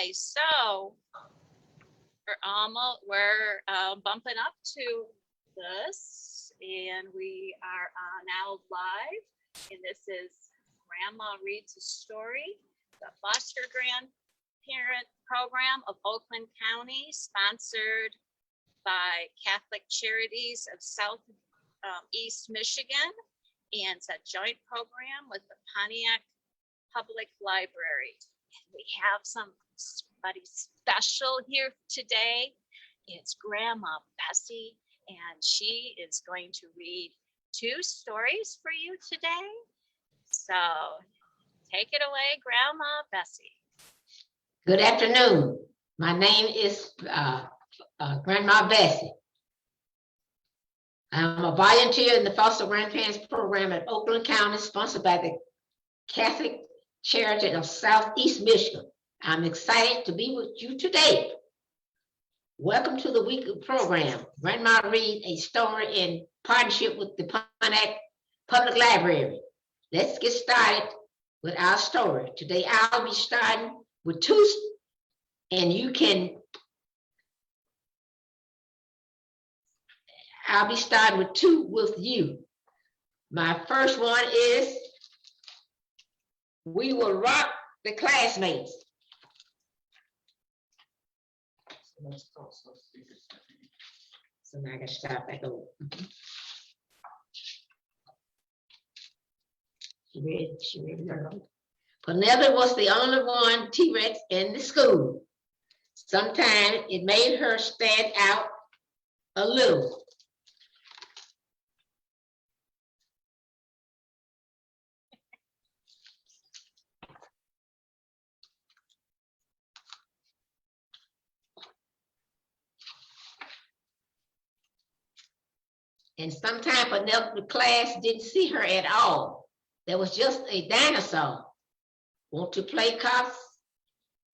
Okay, so we're bumping up to this, and we are now live. And this is Grandma Reads a Story, the foster grandparent program of Oakland County, sponsored by Catholic Charities of South East Michigan, and it's a joint program with the Pontiac Public Library. And we have somebody special here today. It's Grandma Bessie, and she is going to read 2 stories for you today. So take it away, Grandma Bessie. Good afternoon. My name is Grandma Bessie. I'm a volunteer in the foster grandparents program at Oakland County, sponsored by the Catholic Charities of Southeast Michigan. I'm excited to be with you today. Welcome to the weekly program. Grandma Read a Story in partnership with the Pontiac Public Library. Let's get started with our story. Today I'll be starting with 2, and I'll be starting with 2 with you. My first one is We Will Rock the Classmates. So now I gotta start back over. She read girl. Penelope was the only one T-Rex in the school. Sometimes it made her stand out a little. And sometimes Penelope's class didn't see her at all. There was just a dinosaur. Want to play cops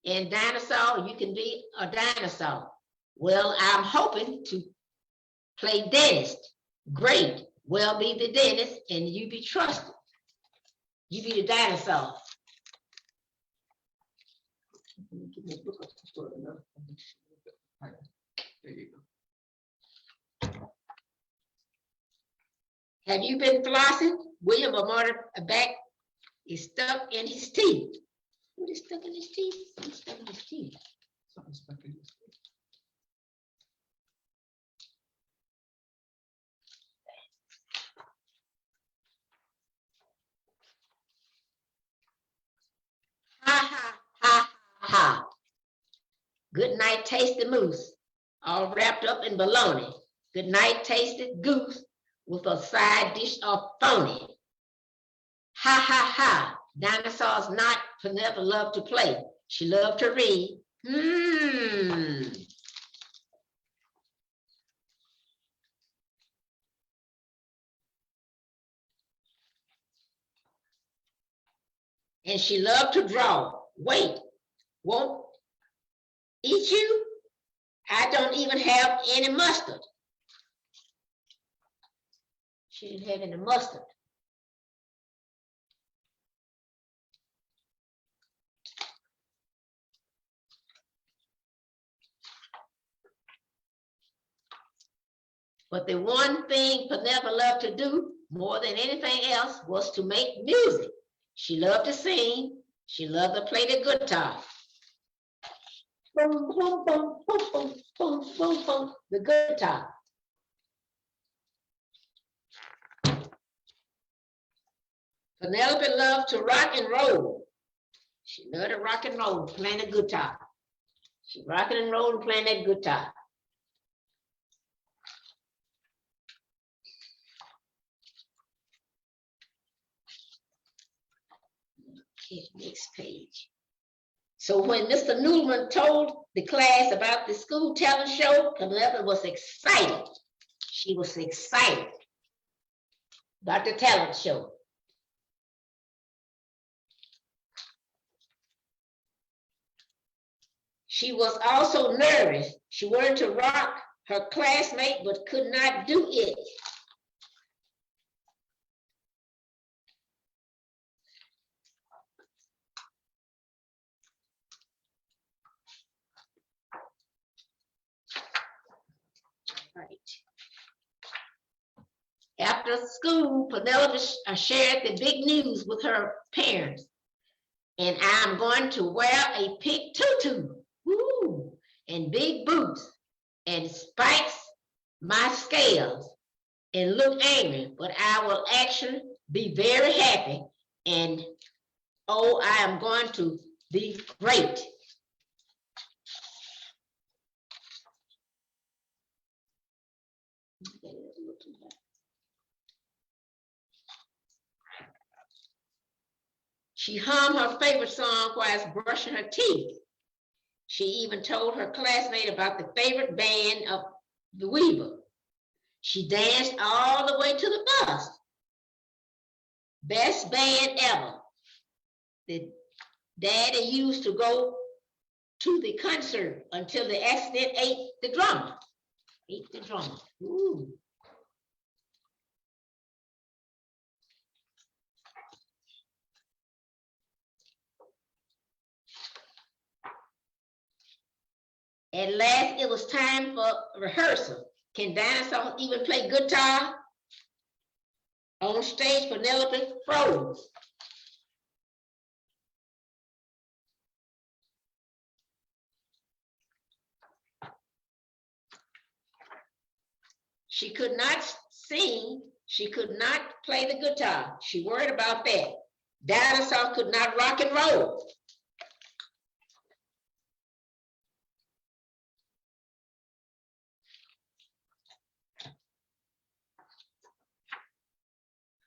and dinosaur? You can be a dinosaur. Well, I'm hoping to play dentist. Great. Well, be the dentist and you be trusted. You be the dinosaur. There you go. Have you been flossing? William Amorta back is stuck in his teeth. What is stuck in his teeth? He's stuck in his teeth. Something stuck in his teeth. Ha ha ha ha. Good night, tasty moose, all wrapped up in bologna. Good night, tasty goose, with a side dish of phony. Ha ha ha. Dinosaurs not Penelope loved to play. She loved to read. And she loved to draw. Wait, won't eat you? I don't even have any mustard. She didn't have any mustard. But the one thing Penelope loved to do more than anything else was to make music. She loved to sing. She loved to play the guitar. Boom, boom, boom, boom, boom, boom, boom, boom, the guitar. Penelope loved to rock and roll. She loved to rock and roll, playing the guitar. She rocking and rolling, playing that guitar. Okay, next page. So when Mr. Newman told the class about the school talent show, Penelope was excited. She was excited about the talent show. She was also nervous. She wanted to rock her classmate, but could not do it. After school, Penelope shared the big news with her parents. And I'm going to wear a pink tutu, woo, and big boots, and spikes my scales, and look angry, but I will actually be very happy, and oh, I am going to be great. She hummed her favorite song while brushing her teeth. She even told her classmate about the favorite band of the Weaver. She danced all the way to the bus. Best band ever. The daddy used to go to the concert until the accident ate the drummer. Ooh. At last, it was time for rehearsal. Can Dinosaur even play guitar? On stage, Penelope froze. She could not sing. She could not play the guitar. She worried about that. Dinosaur could not rock and roll.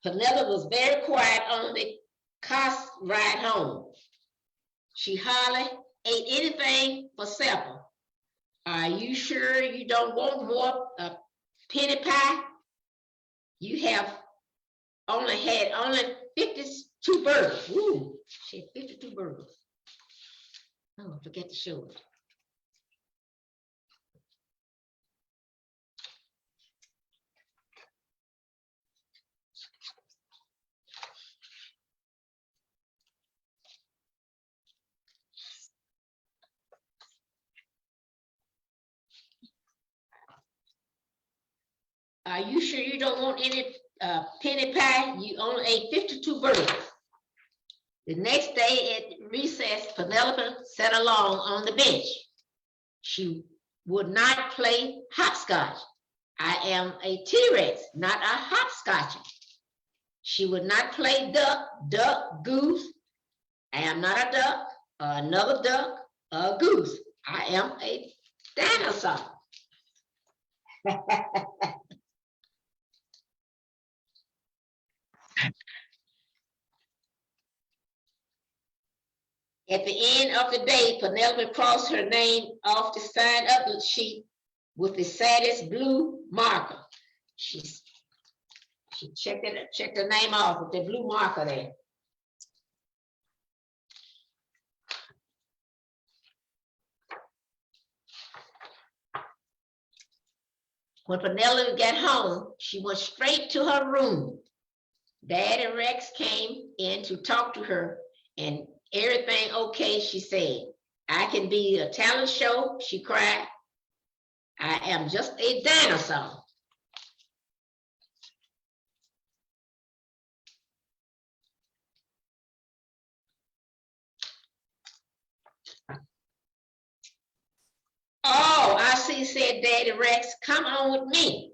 Penelope was very quiet on the car ride home. She hardly ate anything for supper. Are you sure you don't want more penny pie? You have only 52 burgers. Ooh, she had 52 burgers. Oh, I forget to show it. Are you sure you don't want any penny pie? You only ate 52 burgers. The next day at recess, Penelope sat alone on the bench. She would not play hopscotch. I am a T-Rex, not a hopscotch. She would not play duck, goose. I am not a duck, another duck, a goose. I am a dinosaur. At the end of the day, Penelope crossed her name off the side of the sheet with the saddest blue marker. She checked her name off with the blue marker there. When Penelope got home, she went straight to her room. Daddy Rex came in to talk to her, and everything okay, she said. I can be a talent show, she cried. I am just a dinosaur. Oh, I see, said Daddy Rex. Come on with me.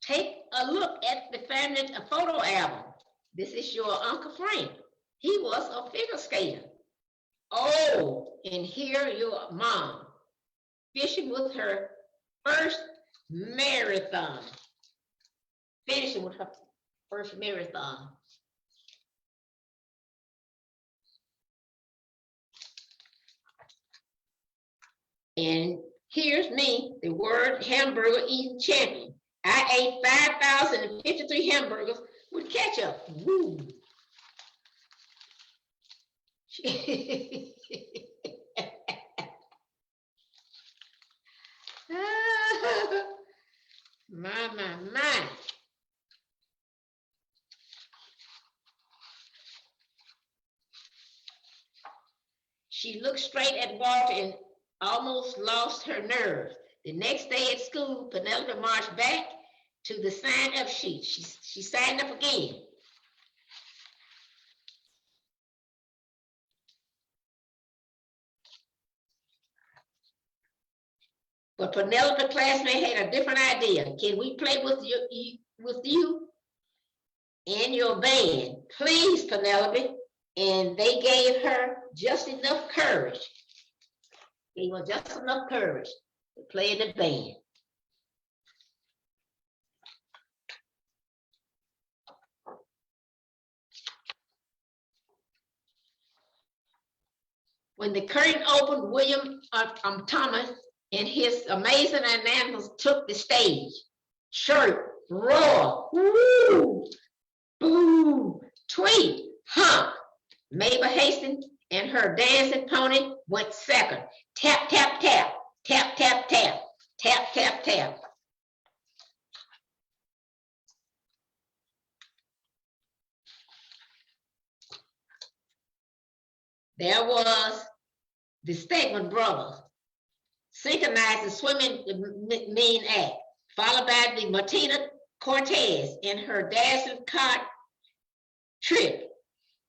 Take a look at the family photo album. This is your Uncle Frank. He was a figure skater. Oh, and here your mom, fishing with her first marathon. Finishing with her first marathon. And here's me, the word hamburger eating champion. I ate 5,053 hamburgers with ketchup. Woo. My. She looked straight at Walter and almost lost her nerve. The next day at school, Penelope marched back to the sign-up sheet. She signed up again. But Penelope's classmate had a different idea. Can we play with you and your band? Please, Penelope. And they gave her just enough courage. Gave her just enough courage to play in the band. When the curtain opened, William Thomas and his amazing animals took the stage. Chirp, roar, woo, boo, tweet, hump. Mabel Hastings and her dancing pony went second. Tap, tap, tap, tap, tap, tap, tap, tap, tap. There was the Stegman brothers, synchronized the swimming mean act, followed by the Martina Cortez and her dancing cart trip.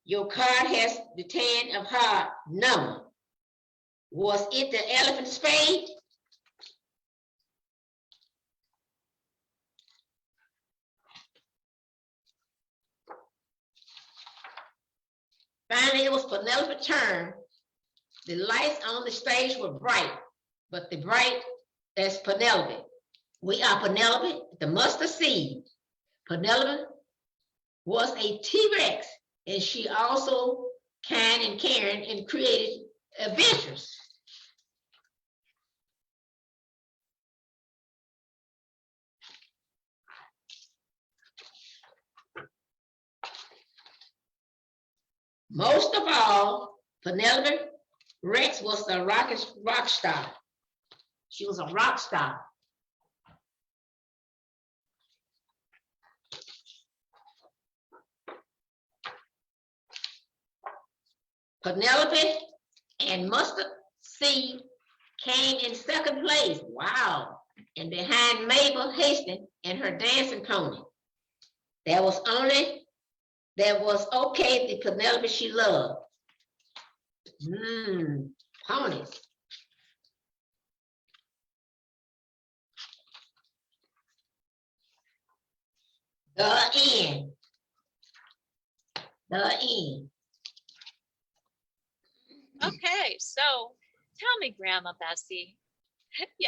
Your card has the 10 of heart number. Was it the elephant spade? Finally, it was Penelope's turn. The lights on the stage were bright, but the bright as Penelope. We are Penelope, the mustard seed. Penelope was a T-Rex, and she also kind and caring and created adventures. Most of all, Penelope Rex was a rock star. She was a rock star. Penelope and Mustard Seed came in second place. Wow. And behind Mabel Hastings and her dancing pony. That was okay, the Penelope she loved. Ponies. The end. Okay, so tell me, Grandma Bessie.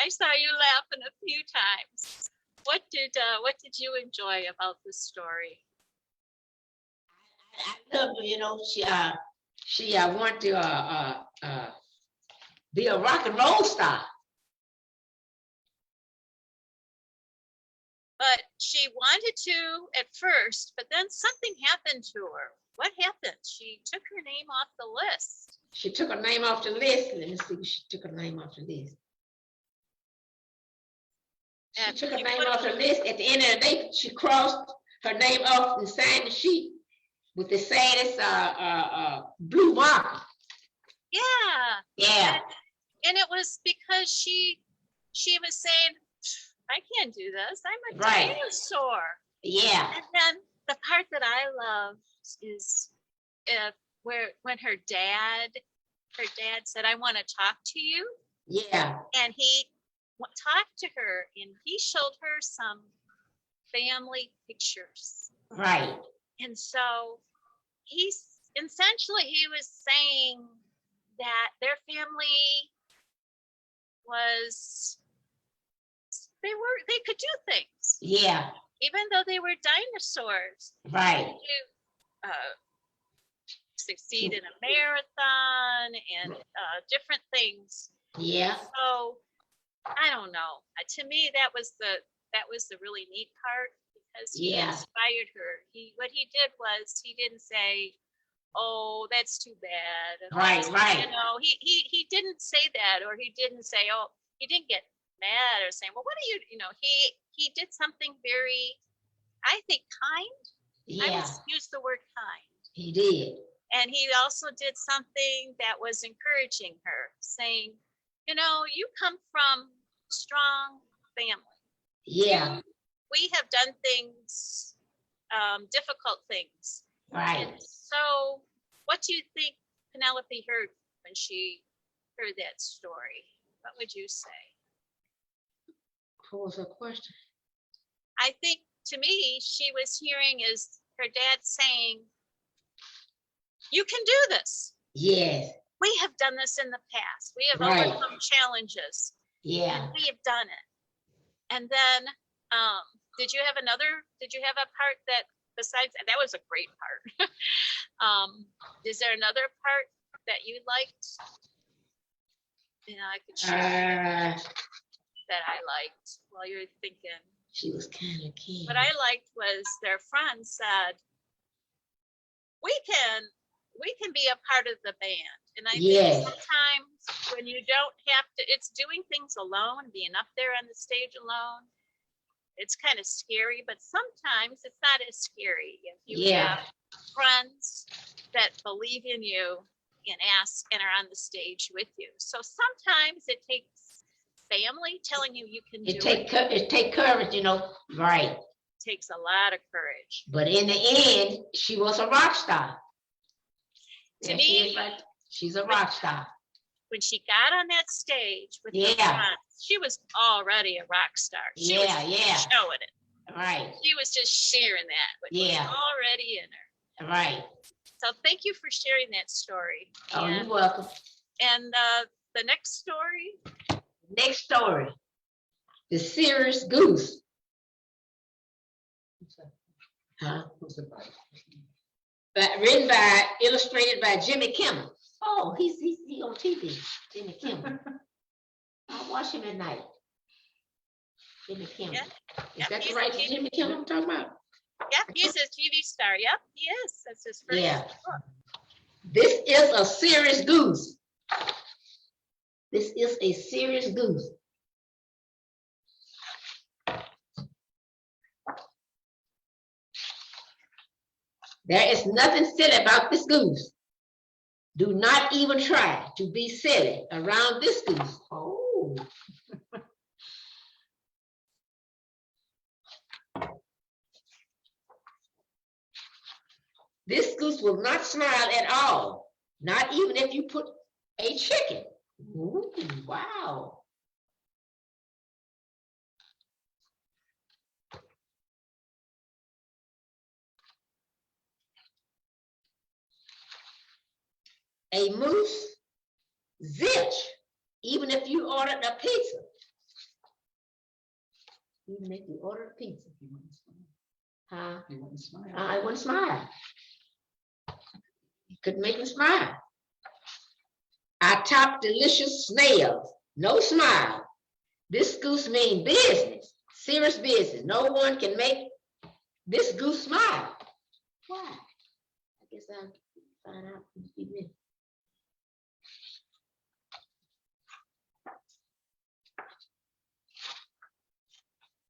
I saw you laughing a few times. What did you enjoy about this story? I love her, you know, she wanted to be a rock and roll star. But she wanted to at first, but then something happened to her. What happened? She took her name off the list. She took her name off the list. Let me see. She took her name off the list. She took her name off the list. At the end of the day, she crossed her name off and signed the sheet with the saddest blue marker. Yeah. And it was because she was saying, I can't do this. I'm a dinosaur. Yeah. And then the part that I love is when her dad said, I want to talk to you. Yeah. And he talked to her and he showed her some family pictures. Right. And so he was saying that their family was, they could do things. Yeah. Even though they were dinosaurs. Right. To succeed in a marathon and different things. Yeah. So I don't know. To me, that was the really neat part because he inspired her. What he did was he didn't say, "Oh, that's too bad." Right. You know, he didn't say that, or he didn't say, "Oh," he didn't get mad or saying, "Well, what are you?" You know, he did something very, I think, kind. Yeah. I would use the word kind. He did. And he also did something that was encouraging her, saying, you know, you come from strong family. Yeah. We have done things, difficult things. Right. And so what do you think Penelope heard when she heard that story? What would you say? What was her question? I think to me, she was hearing is her dad saying, you can do this. Yes. We have done this in the past. We have Right. overcome challenges. Yeah. And we have done it. And then, did you have a part that besides that was a great part? Is there another part that you liked? You know, I could share that I liked while you're thinking. She was kind of keen. What I liked was their friend said, we can be a part of the band. And I think sometimes when you don't have to, it's doing things alone, being up there on the stage alone. It's kind of scary, but sometimes it's not as scary if you have friends that believe in you and ask and are on the stage with you. So sometimes it takes family telling you can do it. It takes courage, you know. Right. It takes a lot of courage. But in the end, she was a rock star. To me, she's a rock star. When she got on that stage with her friends, she was already a rock star. She was showing it. Right. She was just sharing that, which was already in her. Right. So thank you for sharing that story. Oh, you're welcome. And the next story? Next story. The Serious Goose. Huh? Written by, illustrated by Jimmy Kimmel. Oh, he's on TV. Jimmy Kimmel. I watch him at night. Jimmy Kimmel. Is that the right Jimmy Kimmel I'm talking about? Yep, he's a TV star. Yep, he is. That's his first book. This is a serious goose. This is a serious goose. There is nothing silly about this goose. Do not even try to be silly around this goose. Oh. This goose will not smile at all, not even if you put a chicken. Ooh, wow. A moose, zilch, even if you ordered a pizza. Even if you ordered a pizza. Huh? He wouldn't smile. I wouldn't smile. You could make him smile. I top delicious snails, no smile. This goose mean business, serious business. No one can make this goose smile. Why? I guess I'll find out in a few minutes.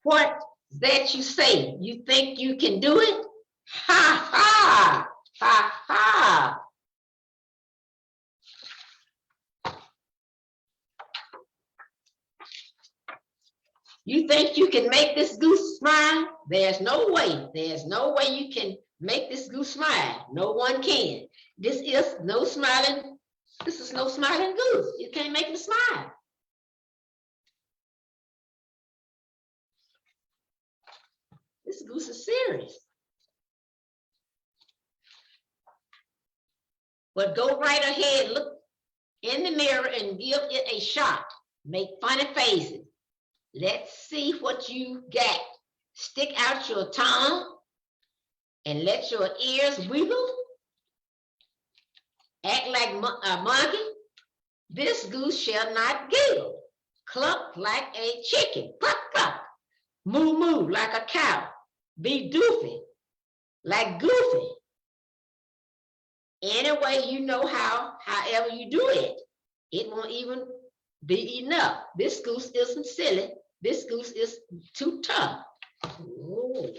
What that you say? You think you can do it? Ha ha! Ha ha! You think you can make this goose smile? There's no way. There's no way you can make this goose smile. No one can. This is no smiling. This is no smiling goose. You can't make him smile. This goose is serious. But go right ahead, look in the mirror and give it a shot. Make funny faces. Let's see what you got. Stick out your tongue and let your ears wiggle. Act like a monkey. This goose shall not giggle. Cluck like a chicken. Cluck, cluck. Moo, moo like a cow. Be doofy like Goofy. Anyway, you know how, however you do it, it won't even be enough. This goose isn't silly. This goose is too tough. Ooh.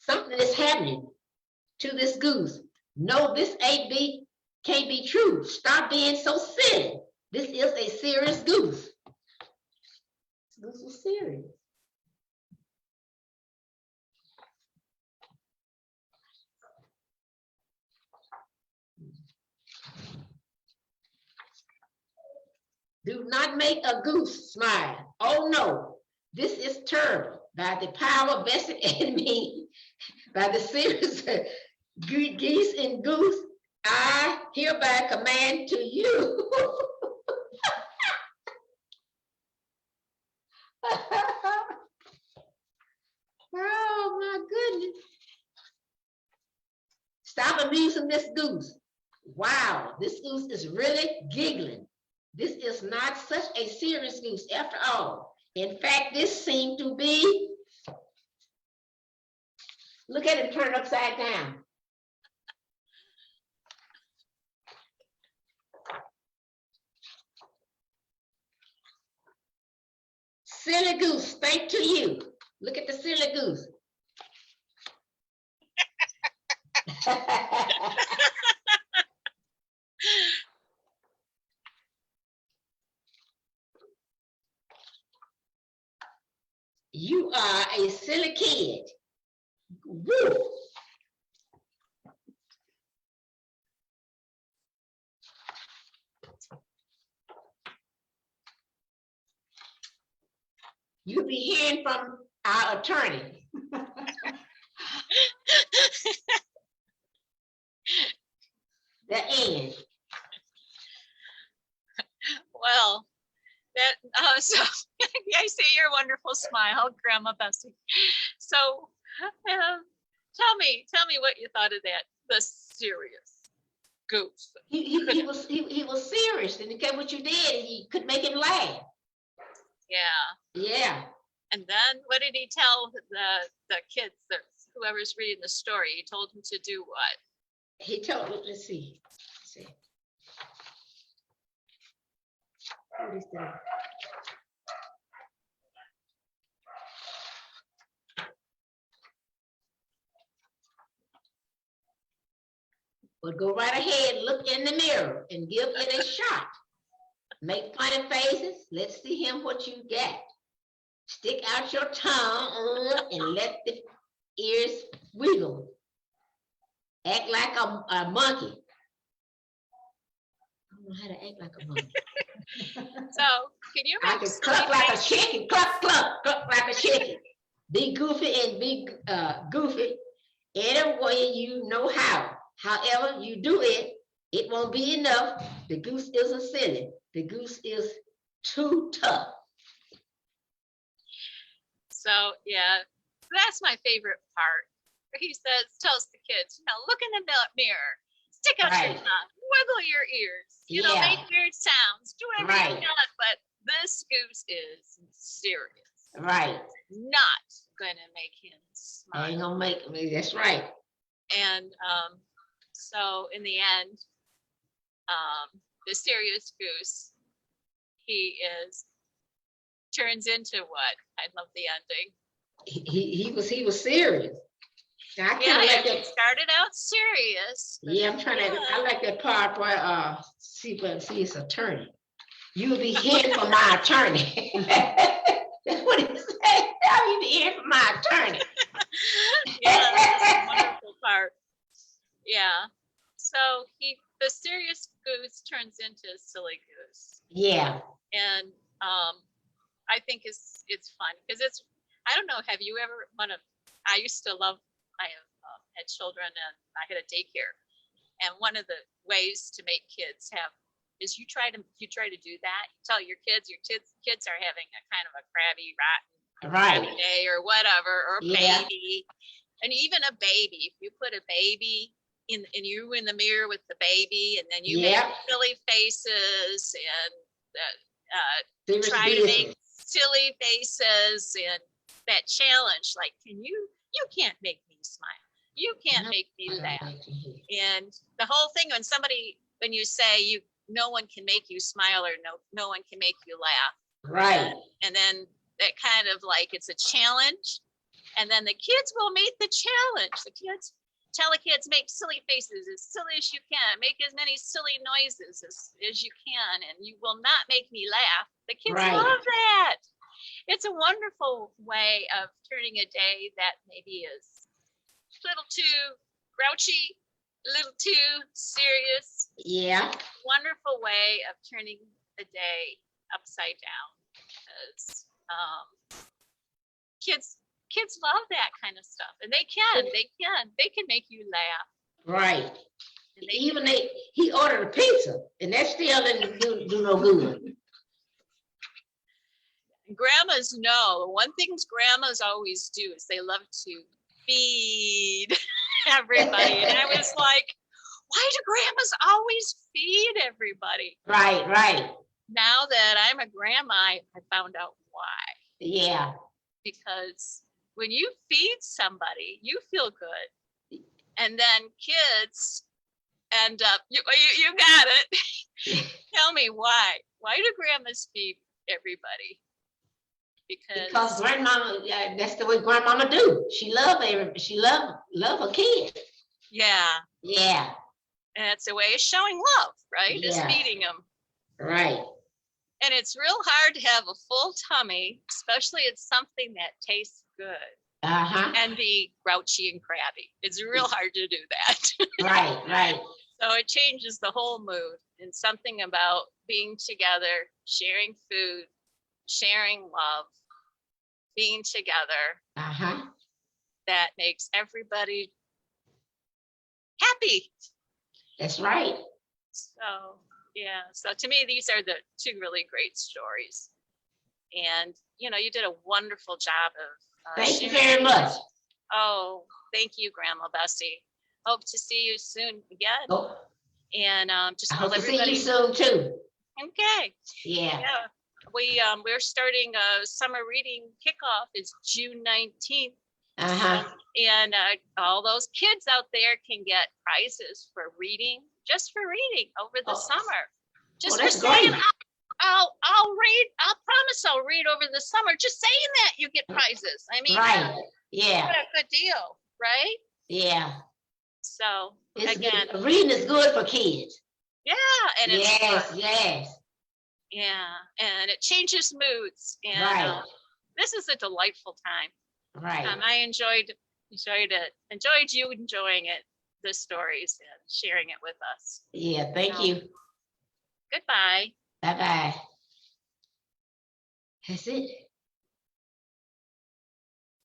something is happening to this goose. No, this can't be true. Stop being so silly. This is a serious goose. This goose was serious. Do not make a goose smile. Oh no, this is terrible. By the power vested in me, by the serious geese and goose, I hereby command to you. Oh my goodness. Stop amusing this goose. Wow, this goose is really giggling. This is not such a serious goose after all. In fact, this seemed to be, look at it turned upside down. Silly goose, thank to you. Look at the silly goose. You are a silly kid. Woo. You'll be hearing from our attorney. The end. Well, that so I see your wonderful smile, Grandma Bessie. So tell me what you thought of that. The serious goose. He was serious, and okay, what you did, he could make him laugh. Yeah. Yeah. And then what did he tell the kids, whoever's reading the story? He told them to do what? He told, let's see. What is that? But go right ahead, look in the mirror and give it a shot. Make funny faces. Let's see him what you got. Stick out your tongue and let the ears wiggle. Act like a monkey. I don't know how to act like a monkey. So can you I can cluck like a chicken. Cluck, cluck, cluck like a chicken. Be goofy and be goofy any way you know how. However you do it, it won't be enough. The goose isn't silly. The goose is too tough. So yeah, that's my favorite part. Where he tells the kids, look in the mirror, stick out your tongue, wiggle your ears, make weird sounds, do whatever you want, but this goose is serious. Right. Not gonna make him smile. Ain't gonna make me, that's right. And so in the end, the serious goose, he turns into what? I love the ending. He was serious. Now, I kind of like that. Started out serious. Yeah, I'm trying to. I like that part where see his attorney. You'll be hearing from my attorney. That's what he said. I'll be hearing from my attorney. Yeah, that's a wonderful part. Yeah. So the serious goose turns into a silly goose. Yeah. And I think it's fun because I don't know, have you ever I used to love, I have had children and I had a daycare, and one of the ways to make kids is you try to do that. You tell your kids are having a kind of a crabby, rotten day or whatever, or a baby, and even a baby. If you put a baby in the mirror with the baby, and then you make silly faces and try to make silly faces, and that challenge, like, you can't make me smile. You can't make me laugh. And the whole thing, when you say no one can make you smile, or no one can make you laugh. Right. And then that kind of like, it's a challenge. And then the kids will meet the challenge. The kids tell the kids, make silly faces as silly as you can, make as many silly noises as you can, and you will not make me laugh. The kids Right. love that. It's a wonderful way of turning a day that maybe is a little too grouchy, a little too serious. Yeah. Wonderful way of turning the day upside down, because kids love that kind of stuff, and they can make you laugh. Right. And Even he ordered a pizza, and that still didn't do no good. Grandmas know, one thing grandmas always do is they love to feed everybody. And I was like, why do grandmas always feed everybody? Right, right. Now that I'm a grandma, I found out why. Yeah. Because when you feed somebody, you feel good. And then kids end up, you got it. Tell me why. Why do grandmas feed everybody? Because grandmama, that's the way grandmama do. She love her kid. Yeah. Yeah. And it's a way of showing love, right? Yeah. Is feeding them. Right. And it's real hard to have a full tummy, especially it's something that tastes good. Uh-huh. And be grouchy and crabby. It's real hard to do that. Right, right. So it changes the whole mood, and something about being together, sharing food, sharing love, being together, Uh-huh. that makes everybody happy. That's right. So, yeah. So to me, these are the two really great stories. And, you did a wonderful job of Thank you very much. Oh, thank you, Grandma Bessie. Hope to see you soon again. Oh, And just I tell hope to see everybody. you soon too. Okay. Yeah. Yeah. We're starting a summer reading kickoff. It's June 19th. Uh-huh. And all those kids out there can get prizes for reading, just for reading over the summer. Just for saying, I'll read. I'll promise I'll read over the summer. Just saying that, you get prizes. I mean, right. Yeah. What a good deal, right? Yeah. So It's again, good. Reading is good for kids. Yeah, and it's fun. Yes. Yeah, and it changes moods. And right. This is a delightful time. Right. I enjoyed it. Enjoyed you enjoying it, the stories, and sharing it with us. Yeah, thank you. Goodbye. Bye-bye. That's it.